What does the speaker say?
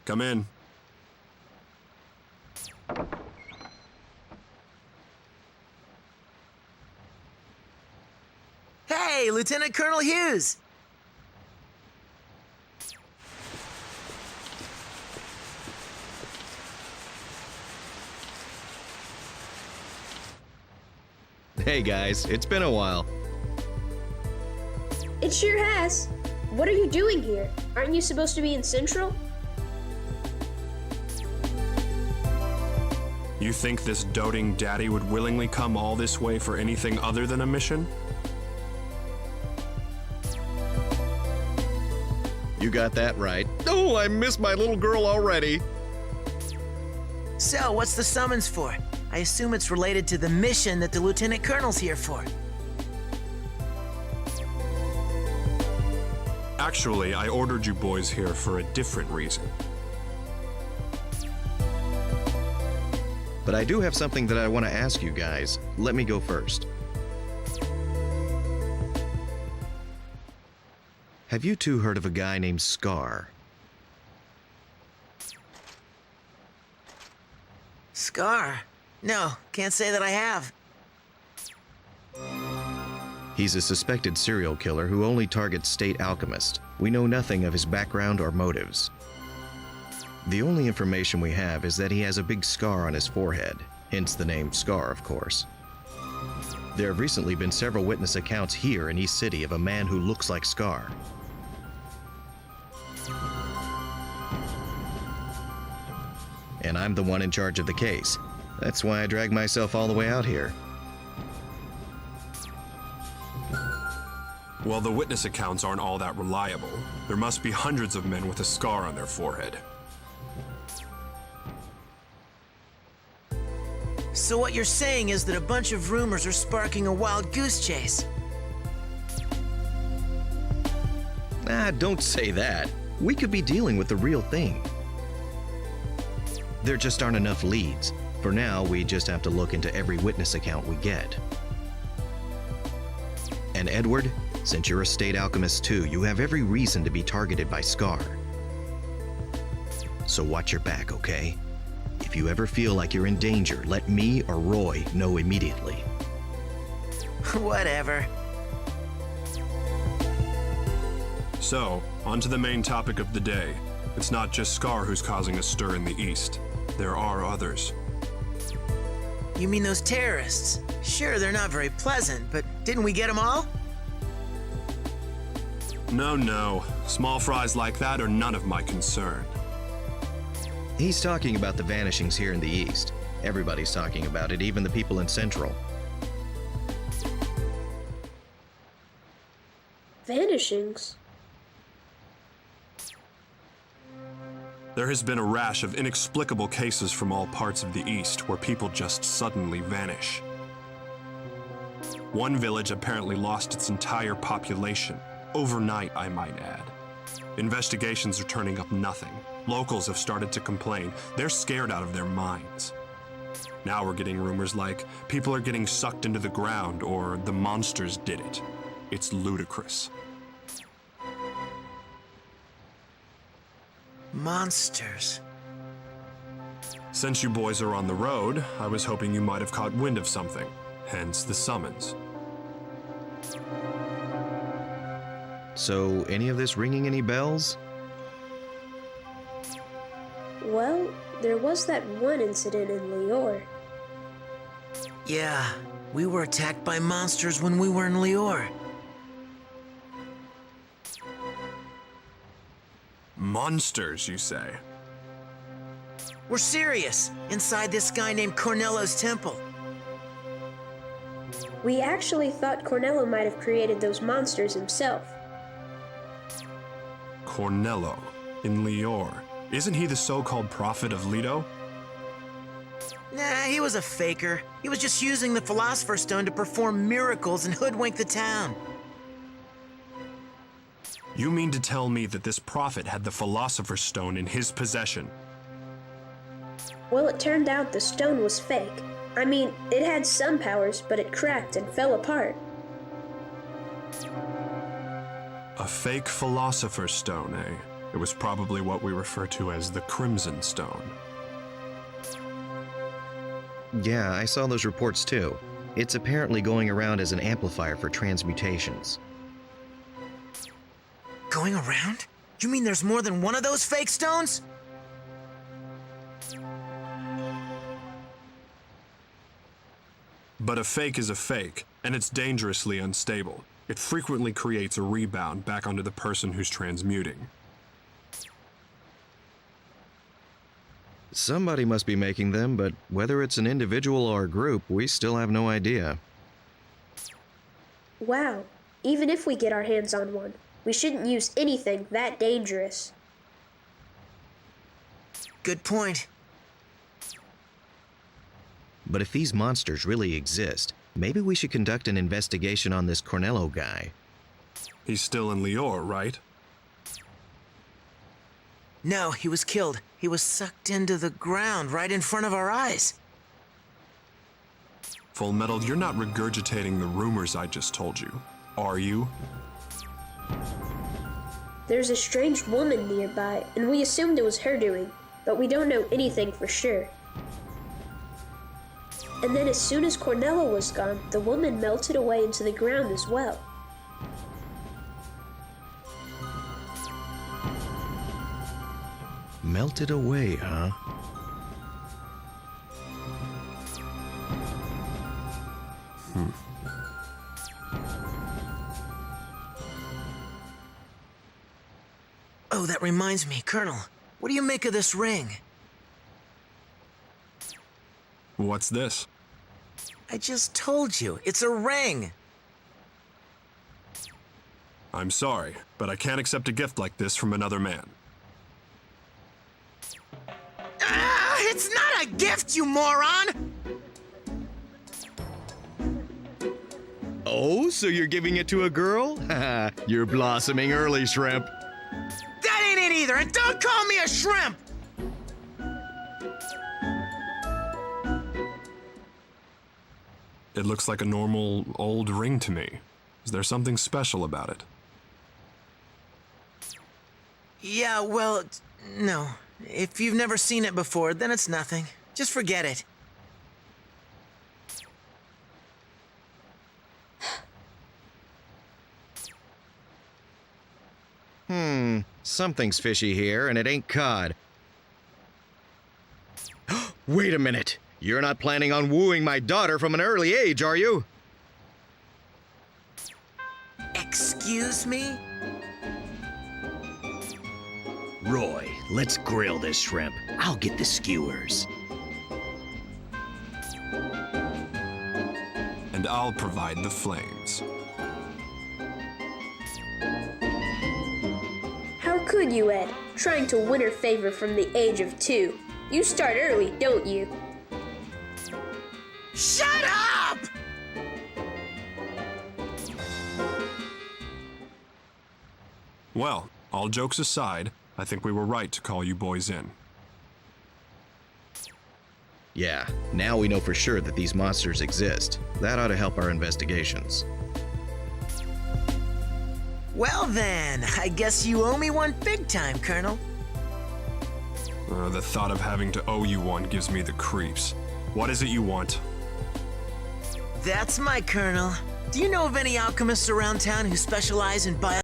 Come in. Hey, Lieutenant Colonel Hughes! Hey guys, it's been a while. It sure has. What are you doing here? Aren't you supposed to be in Central? You think this doting daddy would willingly come all this way for anything other than a mission? You got that right. Oh, I miss my little girl already. So, what's the summons for? I assume it's related to the mission that the Lieutenant Colonel's here for. Actually, I ordered you boys here for a different reason. But I do have something that I want to ask you guys. Let me go first. Have you two heard of a guy named Scar? Scar? No, can't say that I have. He's a suspected serial killer who only targets state alchemists. We know nothing of his background or motives. The only information we have is that he has a big scar on his forehead, hence the name Scar, of course. There have recently been several witness accounts here in East City of a man who looks like Scar. And I'm the one in charge of the case. That's why I dragged myself all the way out here. Well, the witness accounts aren't all that reliable. There must be hundreds of men with a scar on their forehead. So what you're saying is that a bunch of rumors are sparking a wild goose chase. Ah, don't say that. We could be dealing with the real thing. There just aren't enough leads. For now, we just have to look into every witness account we get. And Edward, since you're a state alchemist too, you have every reason to be targeted by Scar. So watch your back, okay? If you ever feel like you're in danger, let me or Roy know immediately. Whatever. So, on to the main topic of the day. It's not just Scar who's causing a stir in the East. There are others. You mean those terrorists? Sure, they're not very pleasant, but didn't we get them all? No. Small fries like that are none of my concern. He's talking about the vanishings here in the East. Everybody's talking about it, even the people in Central. Vanishings? There has been a rash of inexplicable cases from all parts of the East where people just suddenly vanish. One village apparently lost its entire population. Overnight, I might add. Investigations are turning up nothing. Locals have started to complain. They're scared out of their minds. Now we're getting rumors like people are getting sucked into the ground or the monsters did it. It's ludicrous. Monsters. Since you boys are on the road, I was hoping you might have caught wind of something. Hence the summons. So, any of this ringing any bells? Well, there was that one incident in Lior. Yeah, we were attacked by monsters when we were in Lior. Monsters, you say? We're serious. Inside this guy named Cornello's temple. We actually thought Cornello might have created those monsters himself. Cornello, in Lior. Isn't he the so-called prophet of Leto? Nah, he was a faker. He was just using the Philosopher's Stone to perform miracles and hoodwink the town. You mean to tell me that this prophet had the Philosopher's Stone in his possession? Well, it turned out the stone was fake. I mean, it had some powers, but it cracked and fell apart. A fake Philosopher's Stone, eh? It was probably what we refer to as the Crimson Stone. Yeah, I saw those reports too. It's apparently going around as an amplifier for transmutations. Going around? You mean there's more than one of those fake stones? But a fake is a fake, and it's dangerously unstable. It frequently creates a rebound back onto the person who's transmuting. Somebody must be making them, but whether it's an individual or a group, we still have no idea. Wow, even if we get our hands on one, we shouldn't use anything that dangerous. Good point. But if these monsters really exist, maybe we should conduct an investigation on this Cornello guy. He's still in Lior, right? No, he was killed. He was sucked into the ground right in front of our eyes. Fullmetal, you're not regurgitating the rumors I just told you, are you? There's a strange woman nearby, and we assumed it was her doing, but we don't know anything for sure. And then as soon as Cornello was gone, the woman melted away into the ground as well. Melted away, huh? Oh, that reminds me, Colonel. What do you make of this ring? What's this? I just told you, it's a ring. I'm sorry, but I can't accept a gift like this from another man. Ah, it's not a gift, you moron! Oh, so you're giving it to a girl? Haha, you're blossoming early, Shrimp. That ain't it either, and don't call me a shrimp! It looks like a normal old ring to me. Is there something special about it? Yeah, well, no. If you've never seen it before, then it's nothing. Just forget it. Something's fishy here, and it ain't cod. Wait a minute! You're not planning on wooing my daughter from an early age, are you? Excuse me? Roy, let's grill this shrimp. I'll get the skewers. And I'll provide the flames. How could you, Ed? Trying to win her favor from the age of 2. You start early, don't you? Shut up! Well, all jokes aside, I think we were right to call you boys in. Yeah, now we know for sure that these monsters exist. That ought to help our investigations. Well then, I guess you owe me one big time, Colonel. The thought of having to owe you one gives me the creeps. What is it you want? That's my Colonel. Do you know of any alchemists around town who specialize in bio